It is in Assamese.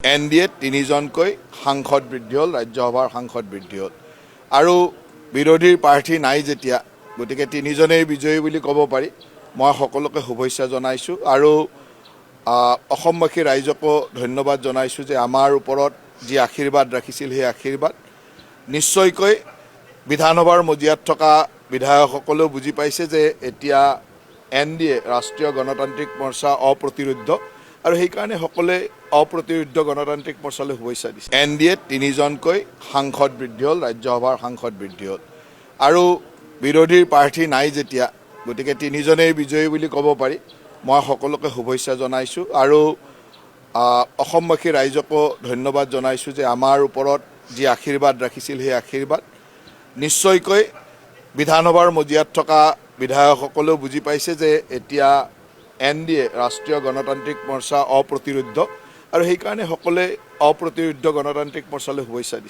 NDA তিনিজনকৈ সাংসদ বৃদ্ধি হ'ল, ৰাজ্যসভাৰ সাংসদ বৃদ্ধি হ'ল আৰু বিৰোধীৰ প্ৰাৰ্থী নাই যেতিয়া, গতিকে তিনিজনেই বিজয়ী বুলি ক'ব পাৰি। মই সকলোকে শুভেচ্ছা জনাইছোঁ আৰু অসমবাসী ৰাইজকো ধন্যবাদ জনাইছোঁ যে আমাৰ ওপৰত যি আশীৰ্বাদ ৰাখিছিল সেই আশীৰ্বাদ নিশ্চয়কৈ বিধানসভাৰ মজিয়াত থকা বিধায়কসকলেও বুজি পাইছে যে এতিয়া NDA ৰাষ্ট্ৰীয় গণতান্ত্ৰিক মৰ্চা অপ্ৰতিৰোধ্য আৰু সেইকাৰণে সকলোৱে অপ্ৰতিৰোধ্য গণতান্ত্ৰিক মৰ্চালৈ শুভেচ্ছা দিছে। NDA তিনিজনকৈ সাংসদ বৃদ্ধি হ'ল, ৰাজ্যসভাৰ সাংসদ বৃদ্ধি হ'ল আৰু বিৰোধীৰ প্ৰাৰ্থী নাই যেতিয়া, গতিকে তিনিজনেই বিজয়ী বুলি ক'ব পাৰি। মই সকলোকে শুভেচ্ছা জনাইছোঁ আৰু অসমবাসী ৰাইজকো ধন্যবাদ জনাইছোঁ যে আমাৰ ওপৰত যি আশীৰ্বাদ ৰাখিছিল সেই আশীৰ্বাদ নিশ্চয়কৈ বিধানসভাৰ মজিয়াত থকা বিধায়কসকলেও বুজি পাইছে যে এতিয়া NDA ৰাষ্ট্ৰীয় গণতান্ত্ৰিক মৰ্চা অপ্ৰতিৰোধ্য আৰু সেইকাৰণে সকলোৱে অপ্ৰতিৰোধ্য গণতান্ত্ৰিক মৰ্চালৈ শুভেচ্ছা দিছে।